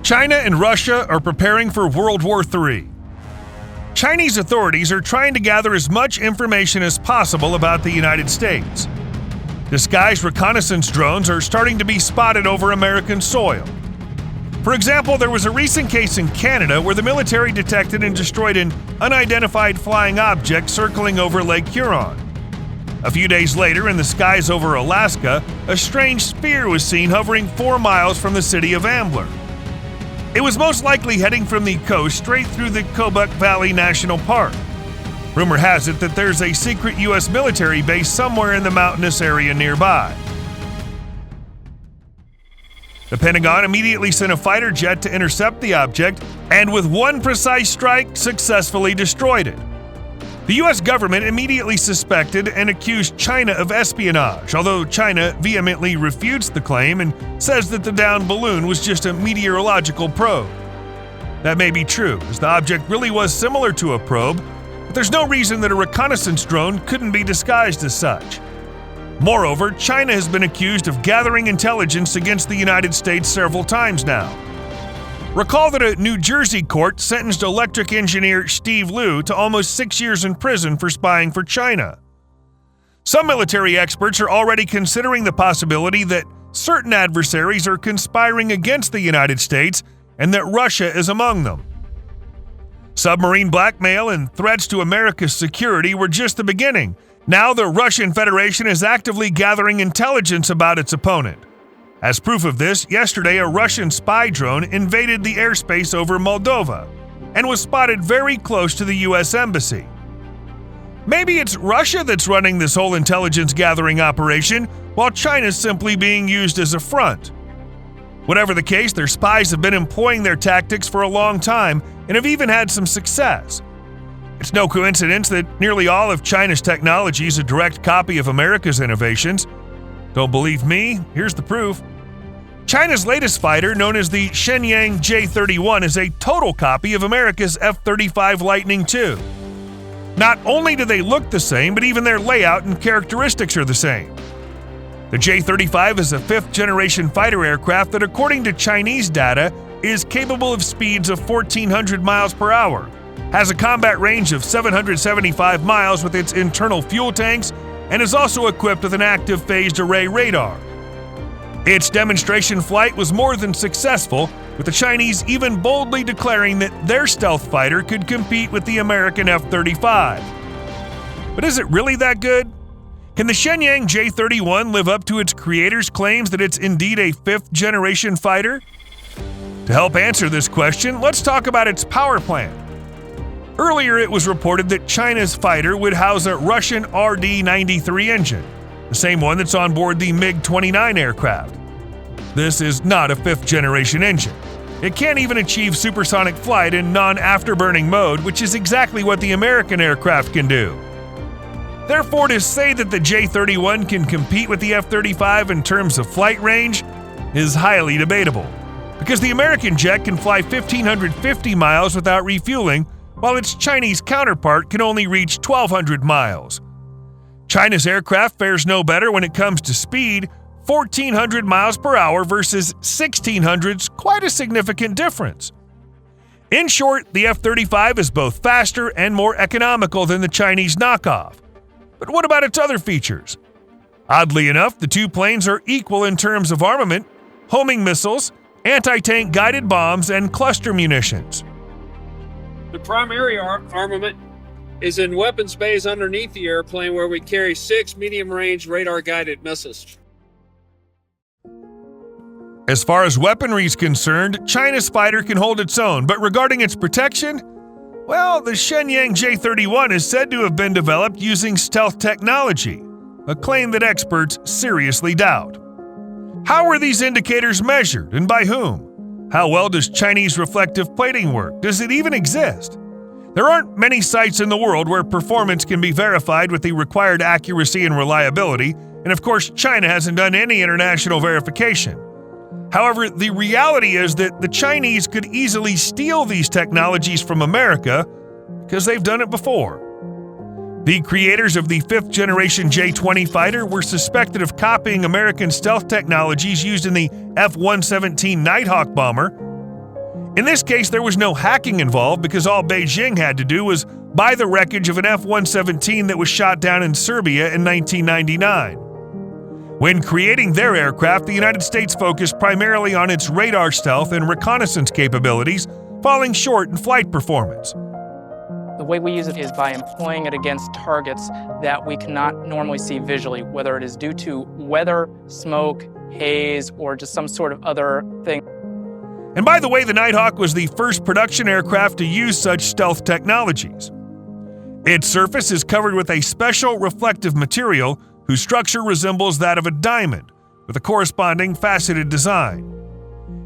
China and Russia are preparing for World War III. Chinese authorities are trying to gather as much information as possible about the United States. Disguised reconnaissance drones are starting to be spotted over American soil. For example, there was a recent case in Canada where the military detected and destroyed an unidentified flying object circling over Lake Huron. A few days later, in the skies over Alaska, a strange sphere was seen hovering 4 miles from the city of Ambler. It was most likely heading from the coast straight through the Kobuk Valley National Park. Rumor has it that there's a secret U.S. military base somewhere in the mountainous area nearby. The Pentagon immediately sent a fighter jet to intercept the object, and with one precise strike, successfully destroyed it. The U.S. government immediately suspected and accused China of espionage, although China vehemently refutes the claim and says that the downed balloon was just a meteorological probe. That may be true, as the object really was similar to a probe, but there's no reason that a reconnaissance drone couldn't be disguised as such. Moreover, China has been accused of gathering intelligence against the United States several times now. Recall that a New Jersey court sentenced electric engineer Steve Liu to almost 6 years in prison for spying for China. Some military experts are already considering the possibility that certain adversaries are conspiring against the United States and that Russia is among them. Submarine blackmail and threats to America's security were just the beginning. Now the Russian Federation is actively gathering intelligence about its opponent. As proof of this, yesterday a Russian spy drone invaded the airspace over Moldova and was spotted very close to the U.S. Embassy. Maybe it's Russia that's running this whole intelligence gathering operation, while China's simply being used as a front. Whatever the case, their spies have been employing their tactics for a long time and have even had some success. It's no coincidence that nearly all of China's technology is a direct copy of America's innovations. Don't believe me? Here's the proof. China's latest fighter, known as the Shenyang J-31, is a total copy of America's F-35 Lightning II. Not only do they look the same, but even their layout and characteristics are the same. The J-35 is a fifth-generation fighter aircraft that, according to Chinese data, is capable of speeds of 1,400 miles per hour, has a combat range of 775 miles with its internal fuel tanks, and is also equipped with an active phased array radar. Its demonstration flight was more than successful, with the Chinese even boldly declaring that their stealth fighter could compete with the American F-35. But is it really that good? Can the Shenyang J-31 live up to its creator's claims that it's indeed a fifth-generation fighter? To help answer this question, let's talk about its power plant. Earlier, it was reported that China's fighter would house a Russian RD-93 engine, the same one that's on board the MiG-29 aircraft. This is not a fifth-generation engine. It can't even achieve supersonic flight in non-afterburning mode, which is exactly what the American aircraft can do. Therefore, to say that the J-31 can compete with the F-35 in terms of flight range is highly debatable, because the American jet can fly 1,550 miles without refueling, while its Chinese counterpart can only reach 1,200 miles. China's aircraft fares no better when it comes to speed. 1,400 miles per hour versus 1,600's quite a significant difference. In short, the F-35 is both faster and more economical than the Chinese knockoff. But what about its other features? Oddly enough, the two planes are equal in terms of armament, homing missiles, anti-tank guided bombs, and cluster munitions. The primary armament is in weapons bays underneath the airplane, where we carry 6 medium-range radar-guided missiles. As far as weaponry is concerned, China's fighter can hold its own, but regarding its protection, well, the Shenyang J-31 is said to have been developed using stealth technology, a claim that experts seriously doubt. How were these indicators measured, and by whom? How well does Chinese reflective plating work? Does it even exist? There aren't many sites in the world where performance can be verified with the required accuracy and reliability, and of course, China hasn't done any international verification. However, the reality is that the Chinese could easily steal these technologies from America because they've done it before. The creators of the fifth-generation J-20 fighter were suspected of copying American stealth technologies used in the F-117 Nighthawk bomber. In this case, there was no hacking involved because all Beijing had to do was buy the wreckage of an F-117 that was shot down in Serbia in 1999. When creating their aircraft, the United States focused primarily on its radar stealth and reconnaissance capabilities, falling short in flight performance. The way we use it is by employing it against targets that we cannot normally see visually, whether it is due to weather, smoke, haze, or just some sort of other thing. And by the way, the Nighthawk was the first production aircraft to use such stealth technologies. Its surface is covered with a special reflective material whose structure resembles that of a diamond, with a corresponding faceted design.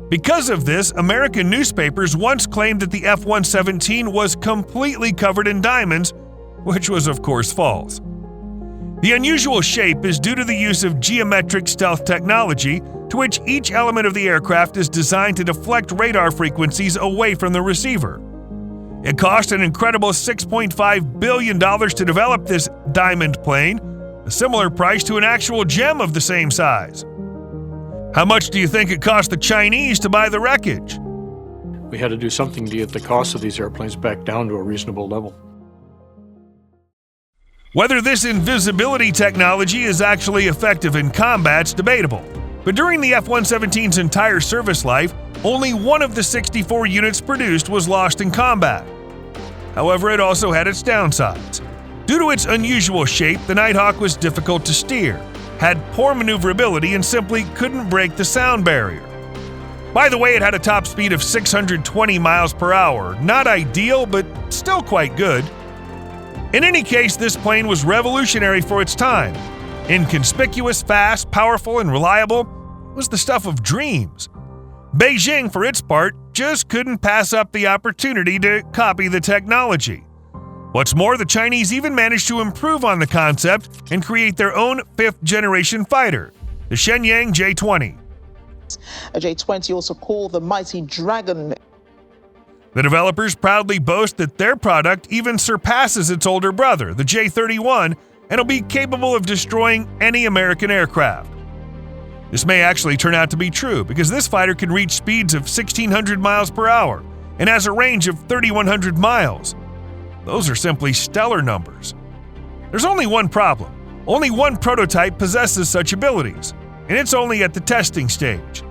Because of this, American newspapers once claimed that the F-117 was completely covered in diamonds, which was of course false. The unusual shape is due to the use of geometric stealth technology, to which each element of the aircraft is designed to deflect radar frequencies away from the receiver. It cost an incredible $6.5 billion to develop this diamond plane, a similar price to an actual gem of the same size. How much do you think it cost the Chinese to buy the wreckage? We had to do something to get the cost of these airplanes back down to a reasonable level. Whether this invisibility technology is actually effective in combat is debatable, but during the F-117's entire service life, only one of the 64 units produced was lost in combat. However, it also had its downsides. Due to its unusual shape, the Nighthawk was difficult to steer, had poor maneuverability, and simply couldn't break the sound barrier. By the way, it had a top speed of 620 miles per hour. Not ideal, but still quite good. In any case, this plane was revolutionary for its time. Inconspicuous, fast, powerful, and reliable, it was the stuff of dreams. Beijing, for its part, just couldn't pass up the opportunity to copy the technology. What's more, the Chinese even managed to improve on the concept and create their own fifth-generation fighter, the Shenyang J-20. A J-20, also called the Mighty Dragon. The developers proudly boast that their product even surpasses its older brother, the J-31, and will be capable of destroying any American aircraft. This may actually turn out to be true, because this fighter can reach speeds of 1,600 miles per hour and has a range of 3,100 miles. Those are simply stellar numbers. There's only one problem. Only one prototype possesses such abilities, and it's only at the testing stage.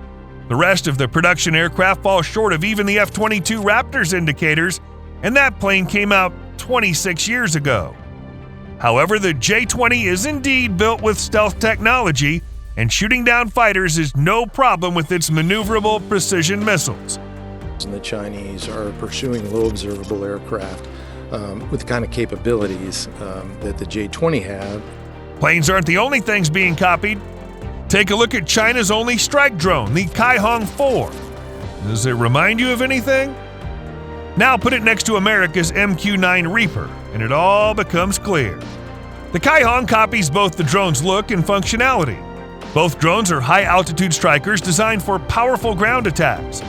The rest of the production aircraft fall short of even the F-22 Raptor's indicators, and that plane came out 26 years ago. However, the J-20 is indeed built with stealth technology, and shooting down fighters is no problem with its maneuverable precision missiles. And the Chinese are pursuing low observable aircraft with the kind of capabilities that the J-20 have. Planes aren't the only things being copied. Take a look at China's only strike drone, the Kaihong 4. Does it remind you of anything? Now put it next to America's MQ-9 Reaper, and it all becomes clear. The Kaihong copies both the drone's look and functionality. Both drones are high-altitude strikers designed for powerful ground attacks.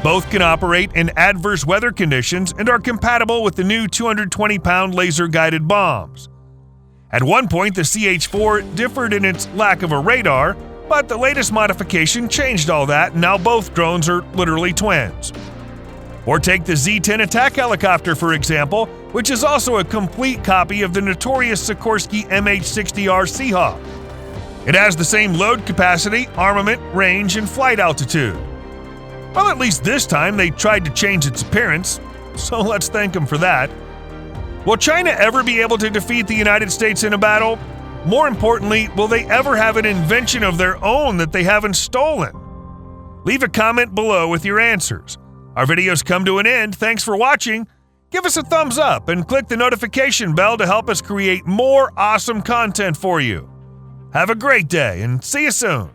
Both can operate in adverse weather conditions and are compatible with the new 220-pound laser-guided bombs. At one point, the CH-4 differed in its lack of a radar, but the latest modification changed all that, and now both drones are literally twins. Or take the Z-10 attack helicopter, for example, which is also a complete copy of the notorious Sikorsky MH-60R Seahawk. It has the same load capacity, armament, range, and flight altitude. Well, at least this time they tried to change its appearance, so let's thank them for that. Will China ever be able to defeat the United States in a battle? More importantly, will they ever have an invention of their own that they haven't stolen? Leave a comment below with your answers. Our videos come to an end. Thanks for watching. Give us a thumbs up and click the notification bell to help us create more awesome content for you. Have a great day and see you soon.